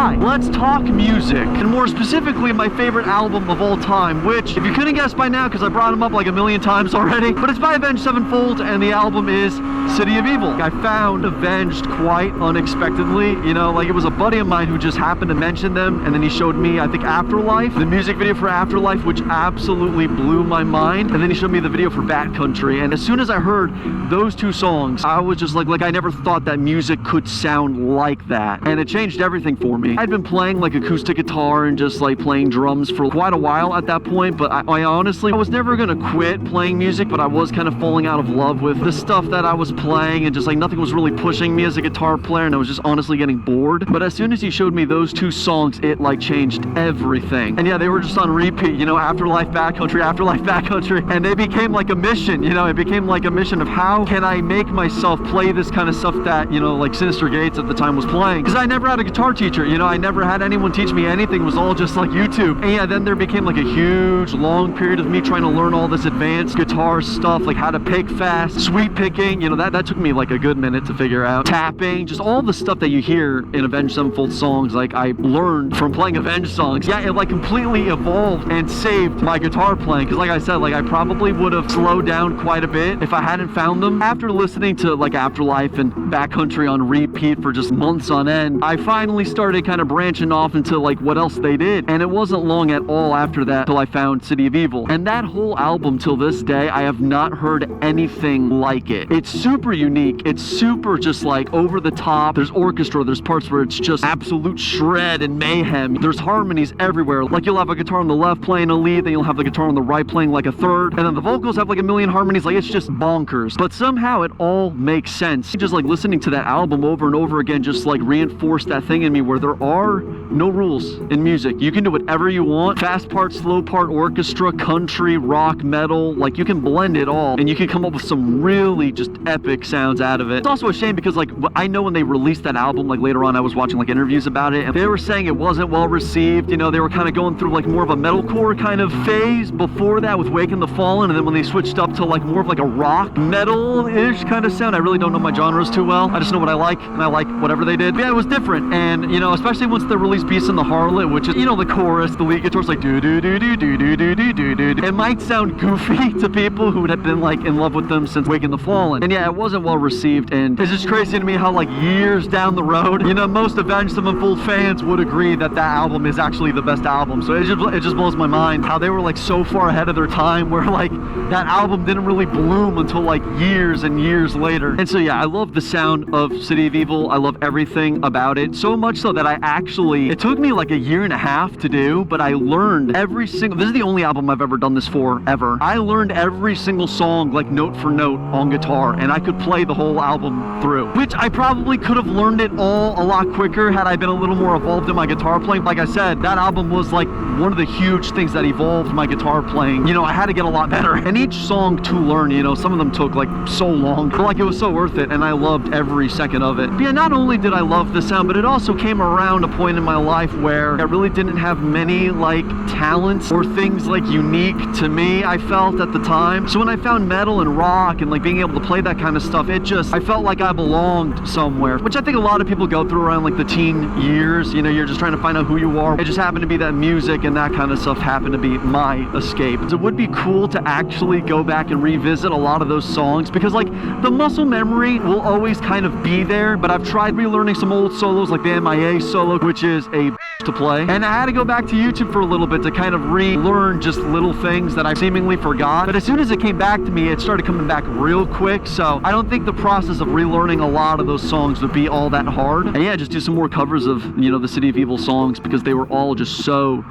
hi, let's talk music, and more specifically my favorite album of all time, which, if you couldn't guess by now, because I brought him up like a million times already, but it's by Avenged Sevenfold, and the album is City of Evil. I found Avenged quite unexpectedly, you know, like it was a buddy of mine who just happened to mention them, and then he showed me, I think, Afterlife, the music video for Afterlife, which absolutely blew my mind, and then he showed me the video for Bat Country, and as soon as I heard those two songs, I was just like I never thought that music could sound like that, and it changed everything for me. I'd been playing like acoustic guitar and just like playing drums for quite a while at that point, but I honestly, I was never gonna quit playing music, but I was kind of falling out of love with the stuff that I was playing, and just like nothing was really pushing me as a guitar player, and I was just honestly getting bored. But as soon as he showed me those two songs, it like changed everything. And yeah, they were just on repeat, you know, Afterlife, Bat Country, Afterlife, Bat Country, and they became like a mission, you know, it became like a mission of how can I make myself play this kind of stuff that, you know, like Sinister Gates at the time was playing, because I never had a guitar teacher, you know, I never had anyone teach me anything. It was all just like YouTube. And yeah, then there became like a huge long period of me trying to learn all this advanced guitar stuff, like how to pick fast, sweep picking, you know, that took me like a good minute to figure out, tapping, just all the stuff that you hear in Avenged Sevenfold songs, like I learned from playing Avenged songs. Yeah, it like completely evolved and saved my guitar playing, because like I said, like I probably would have slowed down quite a bit if I hadn't found them. After listening to like Afterlife and Backcountry on repeat for just months on end, I finally started kind of branching off into like what else they did, and it wasn't long at all after that till I found City of Evil. And that whole album till this day, I have not heard anything like it. It's super unique, it's super just like over the top. There's orchestra, there's parts where it's just absolute shred and mayhem. There's harmonies everywhere, like you'll have a guitar on the left playing a lead, then you'll have the guitar on the right playing like a third, and then the vocals have like a million harmonies. Like it's just bonkers, but somehow it all makes sense. Just like listening to that album over and over again just like reinforced that thing in me where there are no rules in music. You can do whatever you want, fast part, slow part, orchestra, country, rock, metal, like you can blend it all and you can come up with some really just epic sounds out of it. It's also a shame because like I know when they released that album, like later on I was watching like interviews about it, and they were saying it wasn't well received. You know, they were kind of going through like more of a metalcore kind of phase before that with Waking the Fallen, and then when they switched up to like more of like a rock metal-ish kind of sound, I really don't know my genres too well. I just know what I like, and I like whatever they did. But yeah, it was different, and you know, especially once they released Beast in the Harlot, which is, you know, the chorus, the lead guitar's like do do do do do do do do do do. It might sound goofy to people who had been like in love with them since Waking the Fallen, and yeah, it wasn't well received. And it's just crazy to me how like years down the road, you know, most Avenged Sevenfold fans would agree that that album is actually the best album. So it just blows my mind how they were like so far ahead of their time, where like that album didn't really bloom until like years and years later. And so yeah, I love the sound of City of Evil. I love everything about it, so much so that it took me like a year and a half to do, but I learned every single, this is the only album I've ever done this for, ever. I learned every single song like note for note on guitar, and I could play the whole album through, which I probably could have learned it all a lot quicker had I been a little more evolved in my guitar playing. Like I said, that album was like one of the huge things that evolved my guitar playing. You know, I had to get a lot better, and each song to learn, you know, some of them took like so long, but like it was so worth it, and I loved every second of it. But yeah, not only did I love the sound, but it also came around a point in my life where I really didn't have many like talents or things like unique to me, I felt at the time. So when I found metal and rock and like being able to play that kind of stuff, I felt like I belonged somewhere, which I think a lot of people go through around like the teen years. You know, you're just trying to find out who you are. It just happened to be that music and that kind of stuff happened to be my escape. It would be cool to actually go back and revisit a lot of those songs, because like the muscle memory will always kind of be there, but I've tried relearning some old solos like the MIA solo, which is a to play, and I had to go back to YouTube for a little bit to kind of relearn just little things that I seemingly forgot. But as soon as it came back to me, it started coming back real quick, so I don't think the process of relearning a lot of those songs would be all that hard. And yeah, just do some more covers of, you know, the City of Evil songs, because they were all just so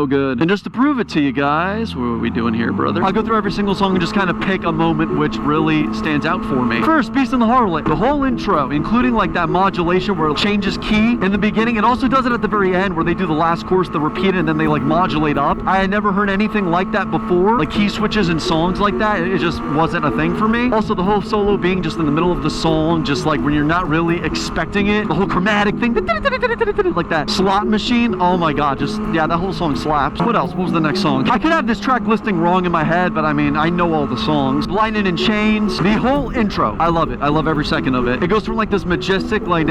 good. And just to prove it to you guys, what are we doing here, brother? I'll go through every single song and just kind of pick a moment which really stands out for me. First, Beast in the Harlot. The whole intro, including like that modulation where it changes key in the beginning, it also does it at the very end where they do the last chorus, the repeat, and then they like modulate up. I had never heard anything like that before, like key switches in songs like that. It just wasn't a thing for me. Also, the whole solo being just in the middle of the song, just like when you're not really expecting it, the whole chromatic thing, like that slot machine. Oh my god, just, yeah, that whole song slaps. What else? What was the next song? I could have this track listing wrong in my head, but I mean, I know all the songs. Lightning in Chains, the whole intro, I love it. I love every second of it. It goes from like this majestic, like,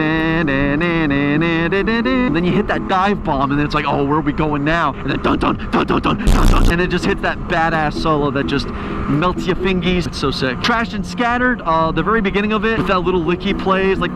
and then you hit that dive bomb, and then it's like, oh, where are we going now? And then dun dun dun dun dun dun dun, and it just hits that badass solo that just melts your fingies. It's so sick. Trashed and Scattered, the very beginning of it, with that little lick he plays, like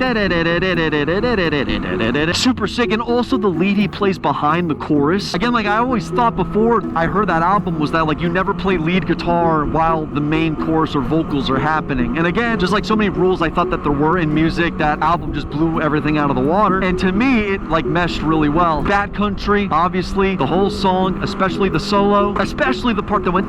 super sick, and also the lead he plays behind the chorus. Again, like I always thought before I heard that album was that like you never play lead guitar while the main chorus or vocals are happening. And again, just like so many rules I thought that there were in music, that album just blew everything out of the water. And to me, it like meshed really well. Bad Country, obviously, the whole song, especially the solo, especially the part that went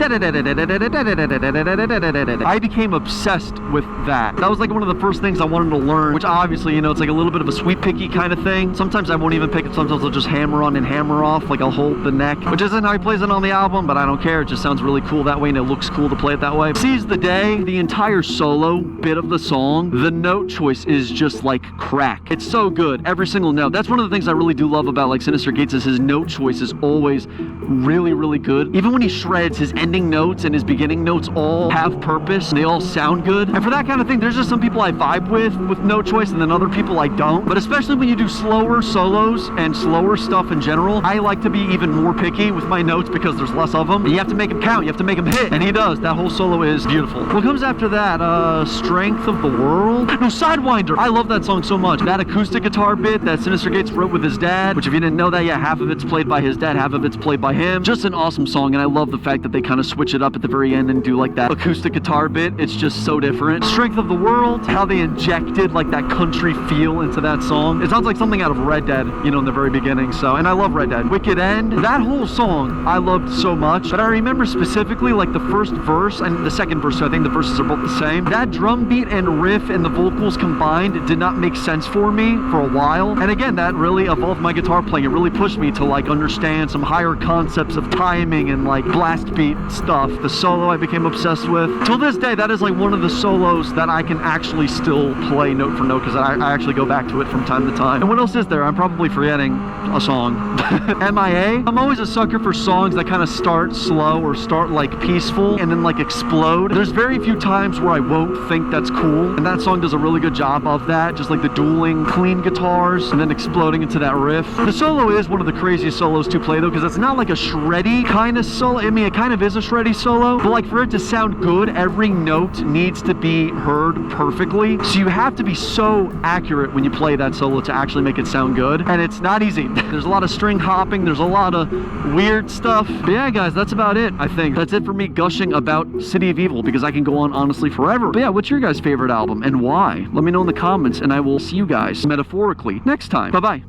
I became obsessed with that. That was like one of the first things I wanted to learn, which obviously, you know, it's like a little bit of a sweet picky kind of thing. Sometimes I won't even pick it. Sometimes I'll just hammer on and hammer off, like I'll hold the neck, which isn't how he plays it on the album, but I don't care. It just sounds really cool that way, and it looks cool to play it that way. Seize the Day, the entire solo bit of the song, the note choice is just like crack. It's so good. Every single note. That's one of the things I really do love about like Sinister Gates is his note choice is always really, really good. Even when he shreds, his ending notes and his beginning notes all have purpose. They all sound good. And for that kind of thing, there's just some people I vibe with note choice, and then other people I don't. But especially when you do slower solos and slower stuff in general, I like to be even more picky with my notes because there's less of them. And you have to make them count. You have to make them hit. And he does. That whole solo is beautiful. What comes after that? Strength of the World? No, Sidewinder. I love that song so much. That acoustic guitar bit that Sinister Gates wrote with his dad, which if you didn't know that, yeah, half of it's played by his dad, half of it's played by him. Just an awesome song, and I love the fact that they kind of switch it up at the very end and do like that acoustic guitar bit. It's just so different. Strength of the World, how they injected like that country feel into that song. It sounds like something out of Red Dead, you know, in the very beginning. So, and I love Red Dead. Wicked End, that whole song I loved so much, but I remember specifically like the first verse and the second verse, so I think the verses are both the same. That drum beat and riff and the vocals combined did not make sense for me for a while. And again, that really evolved my guitar playing. It really pushed me to like understand some higher concepts of timing and like blast beat stuff. The solo I became obsessed with. Till this day, that is like one of the solos that I can actually still play note for note because I actually go back to it from time to time. And what else is there? I'm probably forgetting a song. MIA. I'm always a sucker for songs that kind of start slow or start like peaceful and then like explode. There's very few times where I won't think that's cool, and that song does a really good job of that. Just like the dueling clean guitars and then exploding into that riff. The solo is one of the craziest solos to play though, because it's not like a shreddy kind of solo. I mean, it kind of is a shreddy solo, but like for it to sound good, every note needs to be heard perfectly. So you have to be so accurate when you play that solo to actually make it sound good, and it's not easy. There's a lot of string hopping, there's a lot of weird stuff. But yeah, guys, that's about it. I think that's it for me gushing about City of Evil, because I can go on honestly forever. But yeah, what's your guys' favorite album and why? Let me know in the comments, and I will see you guys metaphorically next time. Bye-bye.